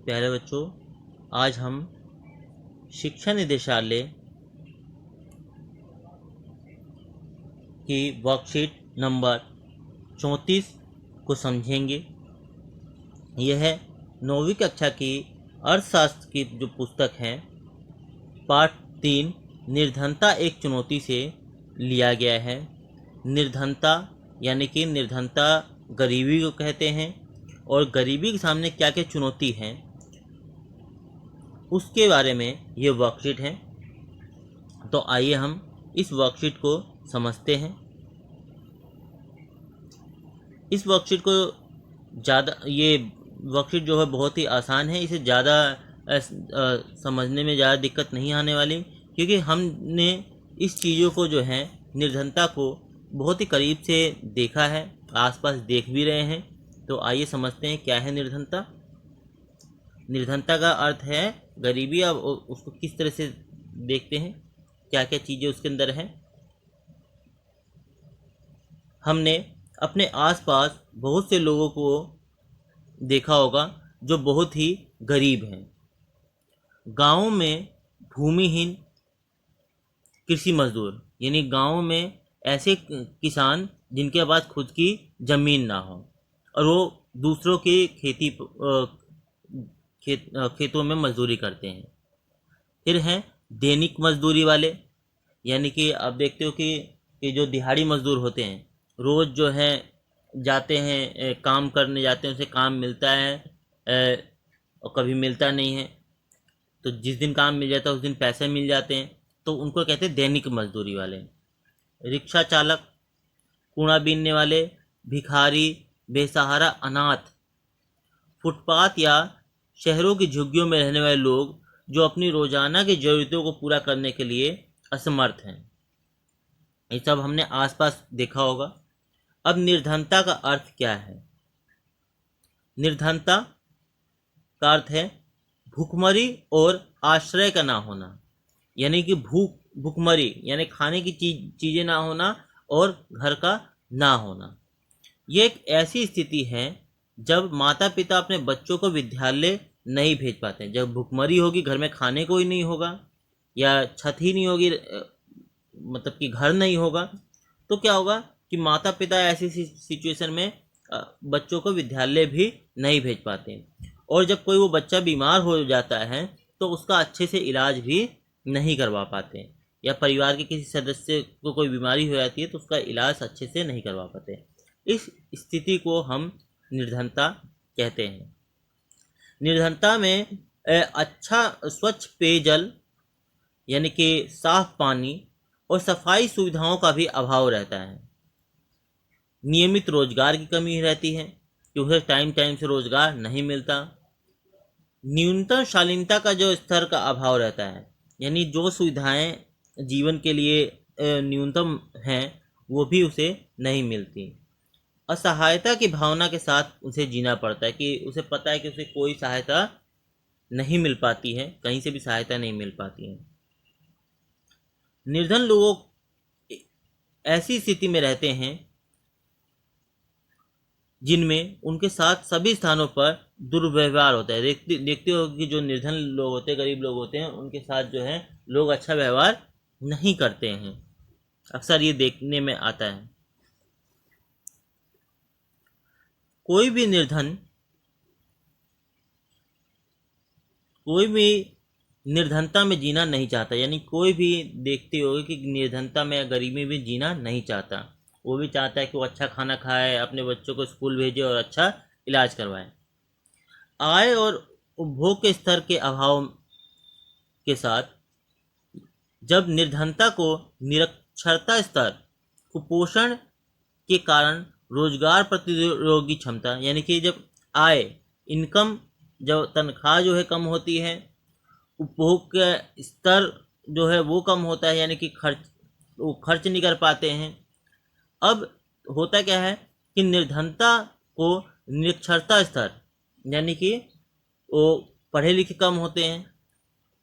प्यारे बच्चों, आज हम शिक्षा निदेशालय की वर्कशीट नंबर 34 को समझेंगे। यह 9वीं कक्षा की अर्थशास्त्र की जो पुस्तक है, पाठ 3 निर्धनता एक चुनौती से लिया गया है। निर्धनता यानी कि निर्धनता गरीबी को कहते हैं, और गरीबी के सामने क्या क्या चुनौती हैं उसके बारे में ये वर्कशीट है। तो आइए हम इस वर्कशीट को समझते हैं। इस वर्कशीट को ये वर्कशीट जो है बहुत ही आसान है। इसे ज़्यादा समझने में ज़्यादा दिक्कत नहीं आने वाली, क्योंकि हमने इस चीज़ों को जो है निर्धनता को बहुत ही करीब से देखा है, आसपास देख भी रहे हैं। तो आइए समझते हैं क्या है निर्धनता। निर्धनता का अर्थ है गरीबी। अब उसको किस तरह से देखते हैं, क्या क्या चीज़ें उसके अंदर हैं। हमने अपने आसपास बहुत से लोगों को देखा होगा जो बहुत ही गरीब हैं। गाँव में भूमिहीन कृषि मजदूर, यानी गाँव में ऐसे किसान जिनके पास खुद की ज़मीन ना हो और वो दूसरों की खेतों में मजदूरी करते हैं। फिर हैं दैनिक मजदूरी वाले, यानी कि आप देखते हो कि जो दिहाड़ी मजदूर होते हैं, रोज़ जो है जाते हैं, काम करने जाते हैं, उसे काम मिलता है और कभी मिलता नहीं है। तो जिस दिन काम मिल जाता है उस दिन पैसे मिल जाते हैं, तो उनको कहते हैं दैनिक मजदूरी वाले। रिक्शा चालक, कूड़ा बीनने वाले, भिखारी, बेसहारा अनाथ, फुटपाथ या शहरों की झुग्गियों में रहने वाले लोग जो अपनी रोजाना की ज़रूरतों को पूरा करने के लिए असमर्थ हैं। ये सब हमने आसपास देखा होगा। अब निर्धनता का अर्थ क्या है? निर्धनता का अर्थ है भूखमरी और आश्रय का ना होना, यानी कि भूखमरी यानी खाने की चीज़ें ना होना और घर का ना होना। ये एक ऐसी स्थिति है जब माता पिता अपने बच्चों को विद्यालय नहीं भेज पाते। जब भूखमरी होगी, घर में खाने को ही नहीं होगा या छत ही नहीं होगी, मतलब कि घर नहीं होगा, तो क्या होगा कि माता पिता ऐसी सिचुएशन में बच्चों को विद्यालय भी नहीं भेज पाते। और जब कोई वो बच्चा बीमार हो जाता है तो उसका अच्छे से इलाज भी नहीं करवा पाते, या परिवार के किसी सदस्य को कोई बीमारी हो जाती है तो उसका इलाज अच्छे से नहीं करवा पाते। इस स्थिति को हम निर्धनता कहते हैं। निर्धनता में अच्छा स्वच्छ पेयजल यानी कि साफ पानी और सफाई सुविधाओं का भी अभाव रहता है। नियमित रोजगार की कमी रहती है कि उसे टाइम टाइम से रोजगार नहीं मिलता। न्यूनतम शालीनता का जो स्तर का अभाव रहता है, यानी जो सुविधाएं जीवन के लिए न्यूनतम हैं वो भी उसे नहीं मिलती। असहायता की भावना के साथ उसे जीना पड़ता है कि उसे पता है कि उसे कोई सहायता नहीं मिल पाती है, कहीं से भी सहायता नहीं मिल पाती है। निर्धन लोग ऐसी स्थिति में रहते हैं जिनमें उनके साथ सभी स्थानों पर दुर्व्यवहार होता है। देखते हो कि जो निर्धन लोग होते हैं, गरीब लोग होते हैं, उनके साथ जो है लोग अच्छा व्यवहार नहीं करते हैं। अक्सर ये देखने में आता है। कोई भी निर्धनता में जीना नहीं चाहता, यानी कोई भी देखते होगे कि निर्धनता में या गरीबी में जीना नहीं चाहता। वो भी चाहता है कि वो अच्छा खाना खाए, अपने बच्चों को स्कूल भेजे और अच्छा इलाज करवाए। आय और उपभोग के स्तर के अभाव के साथ जब निर्धनता को निरक्षरता स्तर, कुपोषण के कारण रोजगार प्रतिरोधी क्षमता, यानी कि जब आय इनकम, जब तनख्वाह जो है कम होती है, उपभोग का स्तर जो है वो कम होता है, यानी कि वो खर्च नहीं कर पाते हैं। अब होता क्या है कि निर्धनता को निरक्षरता स्तर, यानी कि वो पढ़े लिखे कम होते हैं।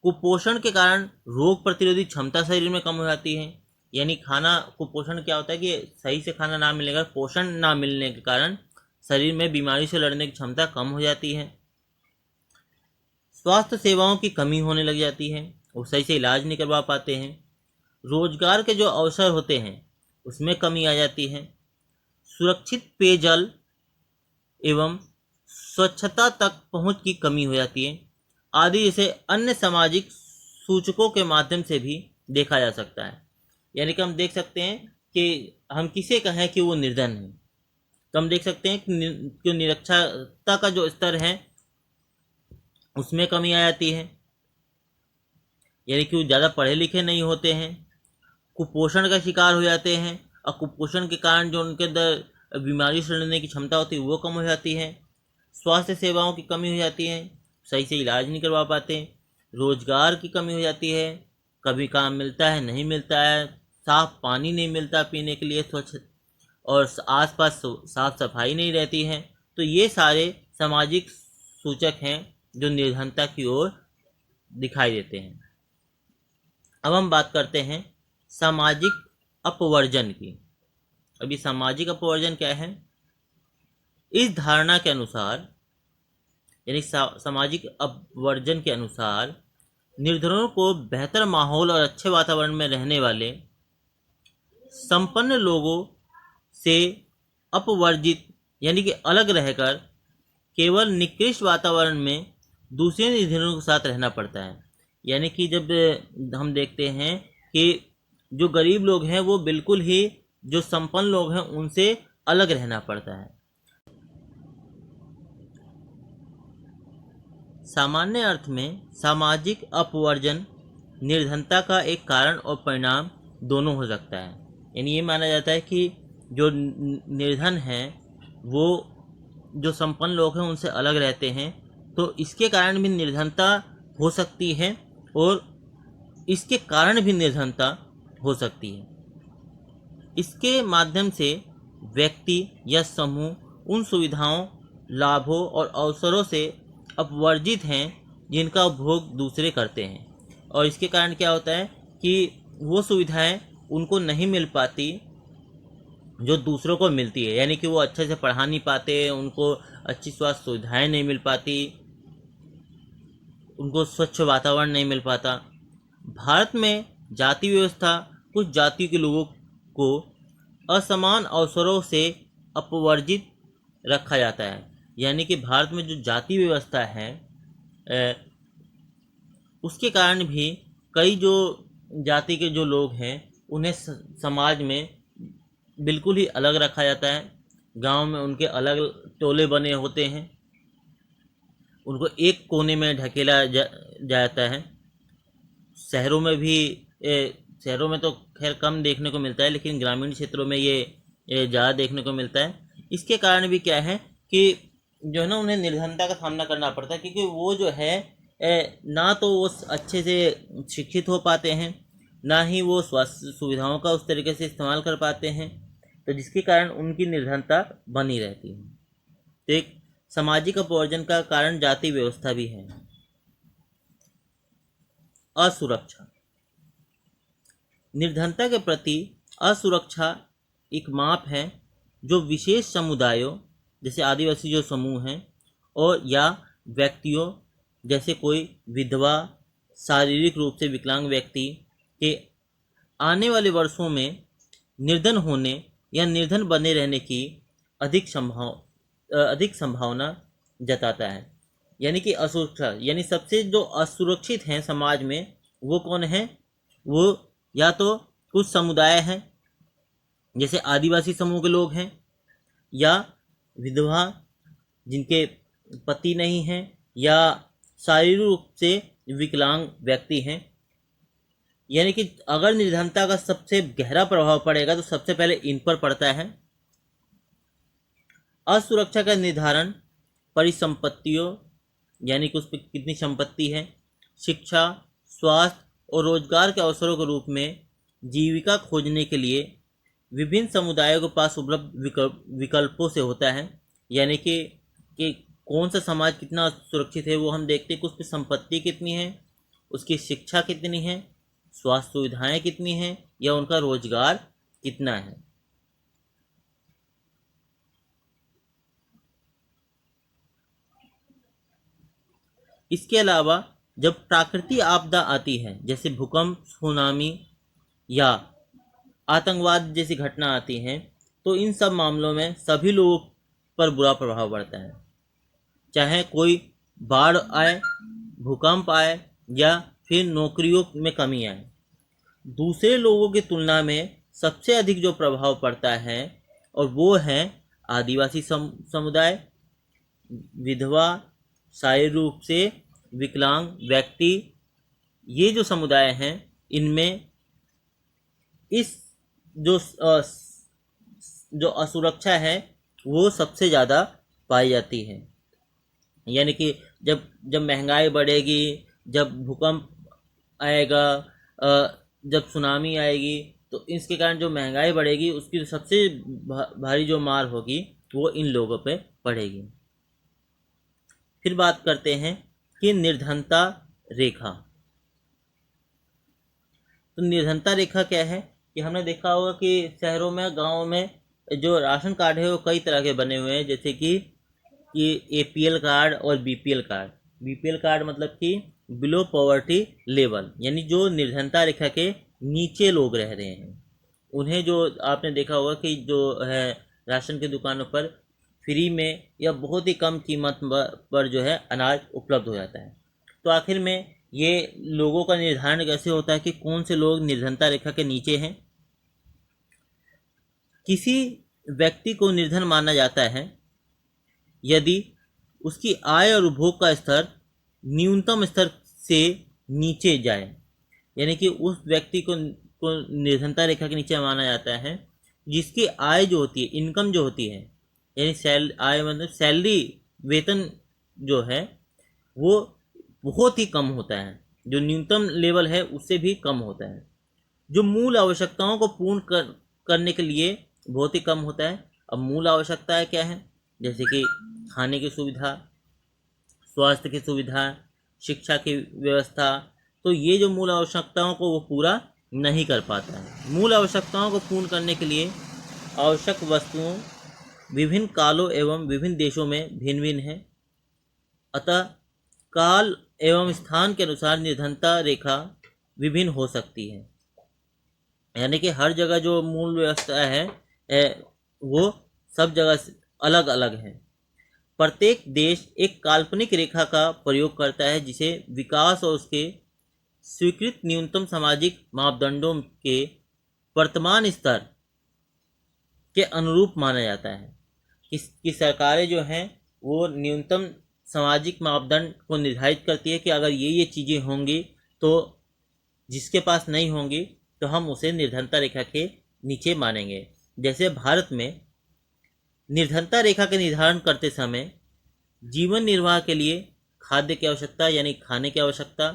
कुपोषण के कारण रोग प्रतिरोधी क्षमता शरीर में कम हो जाती है, यानी खाना, कुपोषण क्या होता है कि सही से खाना ना मिलने का, पोषण ना मिलने के कारण शरीर में बीमारी से लड़ने की क्षमता कम हो जाती है। स्वास्थ्य सेवाओं की कमी होने लग जाती है, वो सही से इलाज नहीं करवा पाते हैं। रोजगार के जो अवसर होते हैं उसमें कमी आ जाती है। सुरक्षित पेयजल एवं स्वच्छता तक पहुंच की कमी हो जाती है आदि, जैसे अन्य सामाजिक सूचकों के माध्यम से भी देखा जा सकता है। यानी कि हम देख सकते हैं कि हम किसे कहें कि वो निर्धन है, तो हम देख सकते हैं कि निरक्षरता का जो स्तर है उसमें कमी आ जाती है, यानी कि वो ज़्यादा पढ़े लिखे नहीं होते हैं, कुपोषण का शिकार हो जाते हैं, और कुपोषण के कारण जो उनके अंदर बीमारी से लड़ने की क्षमता होती है वो कम हो जाती है। स्वास्थ्य सेवाओं की कमी हो जाती है, सही से इलाज नहीं करवा पाते। रोजगार की कमी हो जाती है, कभी काम मिलता है नहीं मिलता है, साफ पानी नहीं मिलता पीने के लिए स्वच्छ, और आसपास साफ सफाई नहीं रहती है। तो ये सारे सामाजिक सूचक हैं जो निर्धनता की ओर दिखाई देते हैं। अब हम बात करते हैं सामाजिक अपवर्जन की। अभी सामाजिक अपवर्जन क्या है? इस धारणा के अनुसार, यानी सामाजिक अपवर्जन के अनुसार, निर्धनों को बेहतर माहौल और अच्छे वातावरण में रहने वाले संपन्न लोगों से अपवर्जित, यानी कि अलग रहकर केवल निकृष्ट वातावरण में दूसरे निर्धनों के साथ रहना पड़ता है। यानी कि जब हम देखते हैं कि जो गरीब लोग हैं वो बिल्कुल ही जो संपन्न लोग हैं उनसे अलग रहना पड़ता है। सामान्य अर्थ में सामाजिक अपवर्जन निर्धनता का एक कारण और परिणाम दोनों हो सकता है। यानी ये माना जाता है कि जो निर्धन हैं वो जो संपन्न लोग हैं उनसे अलग रहते हैं, तो इसके कारण भी निर्धनता हो सकती है और इसके कारण भी निर्धनता हो सकती है। इसके माध्यम से व्यक्ति या समूह उन सुविधाओं, लाभों और अवसरों से अपवर्जित हैं जिनका उपभोग दूसरे करते हैं, और इसके कारण क्या होता है कि वो सुविधाएं उनको नहीं मिल पाती जो दूसरों को मिलती है। यानी कि वो अच्छे से पढ़ा नहीं पाते, उनको अच्छी स्वास्थ्य सुविधाएं नहीं मिल पाती, उनको स्वच्छ वातावरण नहीं मिल पाता। भारत में जाति व्यवस्था कुछ जातियों के लोगों को असमान अवसरों से अपवर्जित रखा जाता है। यानी कि भारत में जो जाति व्यवस्था है उसके कारण भी कई जो जाति के जो लोग हैं उन्हें समाज में बिल्कुल ही अलग रखा जाता है। गांव में उनके अलग टोले बने होते हैं, उनको एक कोने में ढकेला जाता है। शहरों में भी शहरों में तो खैर कम देखने को मिलता है, लेकिन ग्रामीण क्षेत्रों में ये ज़्यादा देखने को मिलता है। इसके कारण भी क्या है कि जो है ना उन्हें निर्धनता का सामना करना पड़ता है, क्योंकि वो जो है ना तो वो अच्छे से शिक्षित हो पाते हैं, ना ही वो स्वास्थ्य सुविधाओं का उस तरीके से इस्तेमाल कर पाते हैं, तो जिसके कारण उनकी निर्धनता बनी रहती है। तो एक सामाजिक अपवर्जन का कारण जाति व्यवस्था भी है। असुरक्षा। निर्धनता के प्रति असुरक्षा एक माप है जो विशेष समुदायों, जैसे आदिवासी जो समूह हैं, और या व्यक्तियों जैसे कोई विधवा, शारीरिक रूप से विकलांग व्यक्ति के आने वाले वर्षों में निर्धन होने या निर्धन बने रहने की अधिक संभावना जताता है। यानी कि असुरक्षा, यानी सबसे जो असुरक्षित हैं समाज में वो कौन है? वो या तो कुछ समुदाय हैं जैसे आदिवासी समूह के लोग हैं, या विधवा जिनके पति नहीं हैं, या शारीरिक रूप से विकलांग व्यक्ति हैं। यानी कि अगर निर्धनता का सबसे गहरा प्रभाव पड़ेगा तो सबसे पहले इन पर पड़ता है। असुरक्षा का निर्धारण परिसंपत्तियों, यानी कि उस पर कितनी संपत्ति है, शिक्षा, स्वास्थ्य और रोजगार के अवसरों के रूप में जीविका खोजने के लिए विभिन्न समुदायों के पास उपलब्ध विकल्पों से होता है। यानी कि कौन सा समाज कितना सुरक्षित है वो हम देखते हैं कि उसकी संपत्ति कितनी है, उसकी शिक्षा कितनी है, स्वास्थ्य सुविधाएं कितनी हैं, या उनका रोजगार कितना है। इसके अलावा जब प्राकृतिक आपदा आती है, जैसे भूकंप, सुनामी या आतंकवाद जैसी घटना आती हैं, तो इन सब मामलों में सभी लोगों पर बुरा प्रभाव पड़ता है। चाहे कोई बाढ़ आए, भूकंप आए या फिर नौकरियों में कमी आए, दूसरे लोगों की तुलना में सबसे अधिक जो प्रभाव पड़ता है और वो है आदिवासी समुदाय, विधवा, शारीरिक रूप से विकलांग व्यक्ति। ये जो समुदाय हैं, इनमें इस जो असुरक्षा है वो सबसे ज़्यादा पाई जाती है। यानी कि जब महंगाई बढ़ेगी, जब भूकंप आएगा, जब सुनामी आएगी, तो इसके कारण जो महंगाई बढ़ेगी उसकी सबसे भारी जो मार होगी वो इन लोगों पे पड़ेगी। फिर बात करते हैं कि निर्धनता रेखा। तो निर्धनता रेखा क्या है कि हमने देखा होगा कि शहरों में, गाँव में जो राशन कार्ड है वो कई तरह के बने हुए हैं, जैसे कि APL कार्ड और BPL कार्ड। BPL कार्ड मतलब कि बिलो पॉवर्टी लेवल, यानी जो निर्धनता रेखा के नीचे लोग रह रहे हैं, उन्हें जो आपने देखा होगा कि जो है राशन की दुकानों पर फ्री में या बहुत ही कम कीमत पर जो है अनाज उपलब्ध हो जाता है। तो आखिर में ये लोगों का निर्धारण कैसे होता है कि कौन से लोग निर्धनता रेखा के नीचे हैं? किसी व्यक्ति को निर्धन माना जाता है यदि उसकी आय और उपभोग का स्तर न्यूनतम स्तर से नीचे जाए, यानी कि उस व्यक्ति को निर्धनता रेखा के नीचे माना जाता है जिसकी आय जो होती है, इनकम जो होती है, यानी आय मतलब सैलरी, वेतन जो है वो बहुत ही कम होता है, जो न्यूनतम लेवल है उससे भी कम होता है, जो मूल आवश्यकताओं को पूर्ण करने के लिए बहुत ही कम होता है। अब मूल आवश्यकताएं क्या हैं? जैसे कि खाने की सुविधा, स्वास्थ्य की सुविधा, शिक्षा की व्यवस्था। तो ये जो मूल आवश्यकताओं को वो पूरा नहीं कर पाता है। मूल आवश्यकताओं को पूर्ण करने के लिए आवश्यक वस्तुओं विभिन्न कालों एवं विभिन्न देशों में भिन्न भिन्न है। अतः काल एवं स्थान के अनुसार निर्धनता रेखा विभिन्न हो सकती है, यानी कि हर जगह जो मूल व्यवस्था है वो सब जगह अलग अलग है। प्रत्येक देश एक काल्पनिक रेखा का प्रयोग करता है जिसे विकास और उसके स्वीकृत न्यूनतम सामाजिक मापदंडों के वर्तमान स्तर के अनुरूप माना जाता है। कि सरकारें जो हैं वो न्यूनतम सामाजिक मापदंड को निर्धारित करती है कि अगर ये चीज़ें होंगी तो जिसके पास नहीं होंगी तो हम उसे निर्धनता रेखा के नीचे मानेंगे। जैसे भारत में निर्धनता रेखा के निर्धारण करते समय जीवन निर्वाह के लिए खाद्य की आवश्यकता, यानी खाने की आवश्यकता,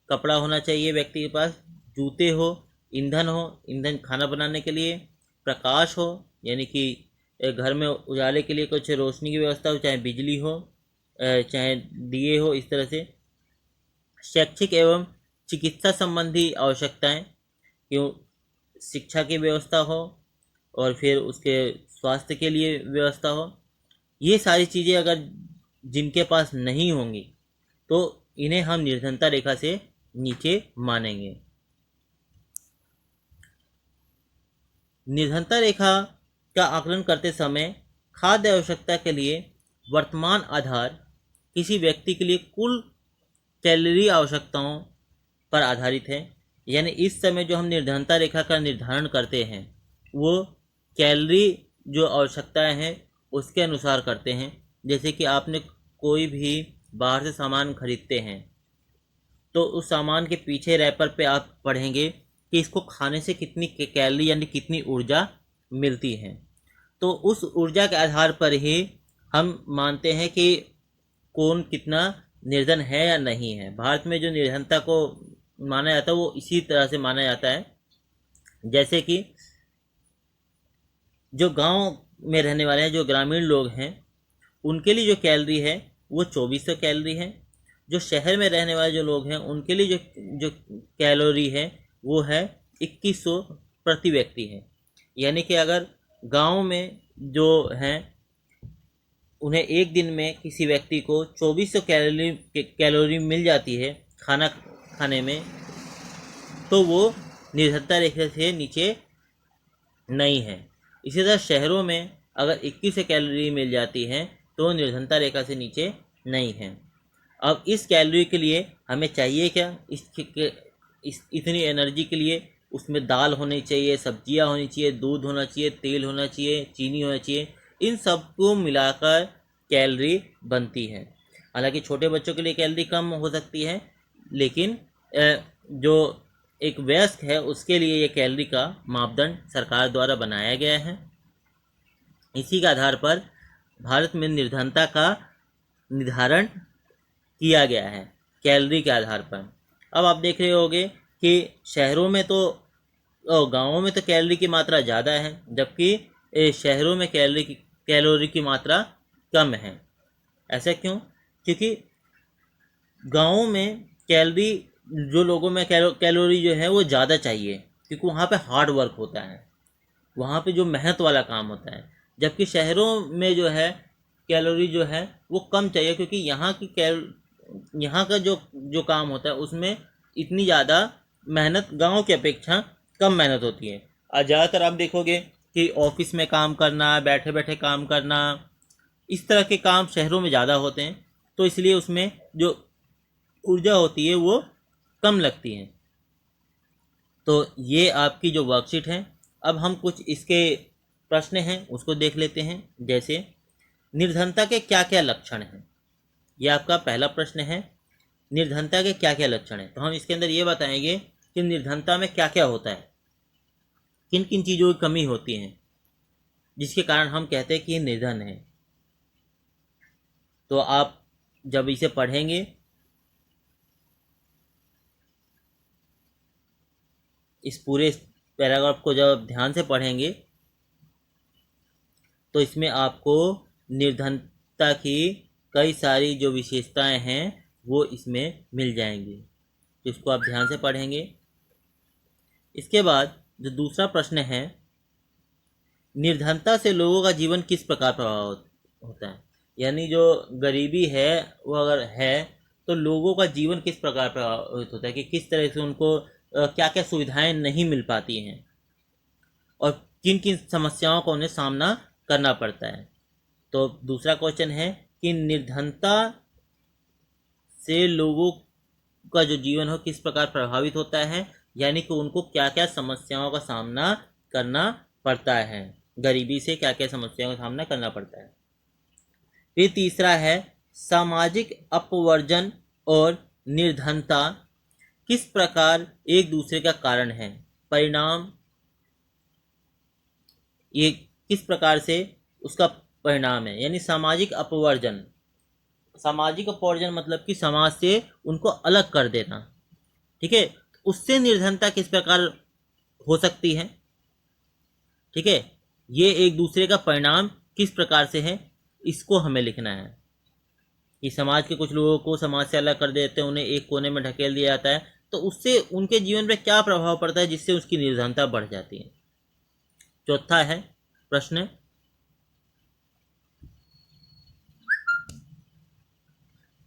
कपड़ा होना चाहिए व्यक्ति के पास, जूते हो, ईंधन खाना बनाने के लिए, प्रकाश हो, यानी कि घर में उजाले के लिए कुछ रोशनी की व्यवस्था हो, चाहे बिजली हो चाहे दिए हो, इस तरह से। शैक्षिक एवं चिकित्सा संबंधी आवश्यकताएं, क्यों शिक्षा की व्यवस्था हो और फिर उसके स्वास्थ्य के लिए व्यवस्था हो। ये सारी चीज़ें अगर जिनके पास नहीं होंगी तो इन्हें हम निर्धनता रेखा से नीचे मानेंगे। निर्धनता रेखा का आकलन करते समय खाद्य आवश्यकता के लिए वर्तमान आधार किसी व्यक्ति के लिए कुल कैलोरी आवश्यकताओं पर आधारित है। यानी इस समय जो हम निर्धनता रेखा का निर्धारण करते हैं वो कैलोरी जो आवश्यकताएं हैं उसके अनुसार करते हैं। जैसे कि आपने कोई भी बाहर से सामान खरीदते हैं तो उस सामान के पीछे रैपर पे आप पढ़ेंगे कि इसको खाने से कितनी कैलोरी यानी कितनी ऊर्जा मिलती है। तो उस ऊर्जा के आधार पर ही हम मानते हैं कि कौन कितना निर्धन है या नहीं है। भारत में जो निर्धनता को माना जाता है वो इसी तरह से माना जाता है। जैसे कि जो गांव में रहने वाले हैं, जो ग्रामीण लोग हैं, उनके लिए जो कैलोरी है वो 2400 कैलोरी है। जो शहर में रहने वाले जो लोग हैं उनके लिए जो कैलोरी है वो है 2100 प्रति व्यक्ति है। यानी कि अगर गांव में जो हैं उन्हें एक दिन में किसी व्यक्ति को 2400 कैलोरी मिल जाती है खाना खाने में, तो वो निर्धनता रेखा से नीचे नहीं है। इसी तरह शहरों में अगर 2100 कैलोरी मिल जाती है तो निर्धनता रेखा से नीचे नहीं है। अब इस कैलोरी के लिए हमें चाहिए क्या? इतनी एनर्जी के लिए उसमें दाल होनी चाहिए, सब्जियां होनी चाहिए, दूध होना चाहिए, तेल होना चाहिए, चीनी होना चाहिए। इन सबको मिलाकर कैलोरी बनती है। हालांकि छोटे बच्चों के लिए कैलोरी कम हो सकती है, लेकिन जो एक वयस्क है उसके लिए ये कैलोरी का मापदंड सरकार द्वारा बनाया गया है। इसी के आधार पर भारत में निर्धनता का निर्धारण किया गया है, कैलोरी के आधार पर। अब आप देख रहे होंगे कि शहरों में तो गाँवों में तो कैलोरी की मात्रा ज़्यादा है, जबकि शहरों में कैलोरी की मात्रा कम है। ऐसा क्यों? क्योंकि गाँवों में कैलोरी जो लोगों में कैलोरी जो है वो ज़्यादा चाहिए, क्योंकि वहाँ पे हार्ड वर्क होता है, वहाँ पे जो मेहनत वाला काम होता है। जबकि शहरों में जो है कैलोरी जो है वो कम चाहिए, क्योंकि यहाँ का जो काम होता है उसमें इतनी ज़्यादा मेहनत गांव की अपेक्षा कम मेहनत होती है। और ज़्यादातर आप देखोगे कि ऑफिस में काम करना, बैठे बैठे काम करना, इस तरह के काम शहरों में ज़्यादा होते हैं, तो इसलिए उसमें जो ऊर्जा होती है वो कम लगती है। तो ये आपकी जो वर्कशीट है, अब हम कुछ इसके प्रश्न हैं उसको देख लेते हैं। जैसे निर्धनता के क्या क्या लक्षण हैं, ये आपका पहला प्रश्न है। निर्धनता के क्या क्या लक्षण हैं, तो हम इसके अंदर ये बताएंगे कि निर्धनता में क्या क्या होता है, किन किन चीज़ों की कमी होती है जिसके कारण हम कहते हैं कि ये निर्धन है। तो आप जब इसे पढ़ेंगे, इस पूरे पैराग्राफ को जब ध्यान से पढ़ेंगे, तो इसमें आपको निर्धनता की कई सारी जो विशेषताएं हैं वो इसमें मिल जाएंगी। तो इसको आप ध्यान से पढ़ेंगे। इसके बाद जो दूसरा प्रश्न है, निर्धनता से लोगों का जीवन किस प्रकार प्रभावित होता है, यानी जो गरीबी है वो अगर है तो लोगों का जीवन किस प्रकार प्रभावित होता है, कि किस तरह से उनको क्या क्या सुविधाएं नहीं मिल पाती हैं और किन किन समस्याओं का उन्हें सामना करना पड़ता है। तो दूसरा क्वेश्चन है कि निर्धनता से लोगों का जो जीवन हो किस प्रकार प्रभावित होता है, यानी कि उनको क्या क्या समस्याओं का सामना करना पड़ता है, गरीबी से क्या क्या समस्याओं का सामना करना पड़ता है। फिर तीसरा है सामाजिक अपवर्जन और निर्धनता किस प्रकार एक दूसरे का कारण है, परिणाम, ये किस प्रकार से उसका परिणाम है। यानी सामाजिक अपवर्जन, सामाजिक अपवर्जन मतलब कि समाज से उनको अलग कर देना, ठीक है, उससे निर्धनता किस प्रकार हो सकती है, ठीक है, ये एक दूसरे का परिणाम किस प्रकार से है, इसको हमें लिखना है। कि समाज के कुछ लोगों को समाज से अलग कर देते हैं, उन्हें एक कोने में ढकेल दिया जाता है, तो उससे उनके जीवन पर क्या प्रभाव पड़ता है जिससे उसकी निर्धनता बढ़ जाती है। चौथा है प्रश्न,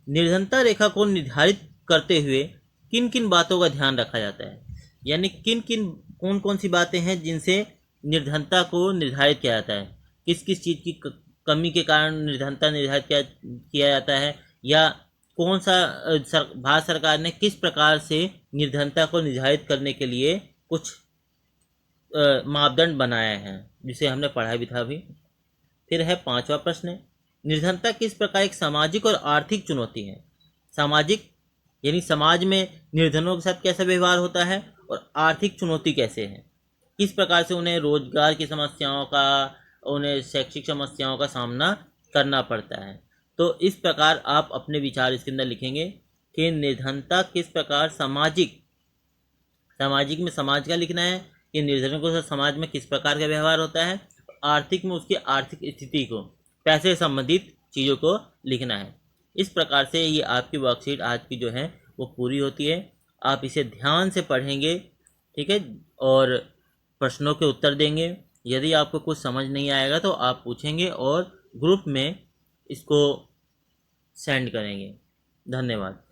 निर्धनता रेखा को निर्धारित करते हुए किन किन बातों का ध्यान रखा जाता है, यानी कौन कौन सी बातें हैं जिनसे निर्धनता को निर्धारित किया जाता है, किस किस चीज़ की कमी के कारण निर्धनता निर्धारित किया जाता है, या कौन सा भारत सरकार ने किस प्रकार से निर्धनता को निर्धारित करने के लिए कुछ मापदंड बनाए हैं, जिसे हमने पढ़ा भी था अभी। फिर है पांचवा प्रश्न, निर्धनता किस प्रकार एक सामाजिक और आर्थिक चुनौती है। सामाजिक यानी समाज में निर्धनों के साथ कैसा व्यवहार होता है, और आर्थिक चुनौती कैसे है, किस प्रकार से उन्हें रोजगार की समस्याओं का, उन्हें शैक्षिक समस्याओं का सामना करना पड़ता है। तो इस प्रकार आप अपने विचार इसके अंदर लिखेंगे कि निर्धनता किस प्रकार सामाजिक में समाज का लिखना है कि निर्धनों के साथ समाज में किस प्रकार का व्यवहार होता है, आर्थिक में उसकी आर्थिक स्थिति को, पैसे संबंधित चीज़ों को लिखना है। इस प्रकार से ये आपकी वर्कशीट आज की जो है वो पूरी होती है। आप इसे ध्यान से पढ़ेंगे, ठीक है, और प्रश्नों के उत्तर देंगे। यदि आपको कुछ समझ नहीं आएगा तो आप पूछेंगे और ग्रुप में इसको सेंड करेंगे। धन्यवाद।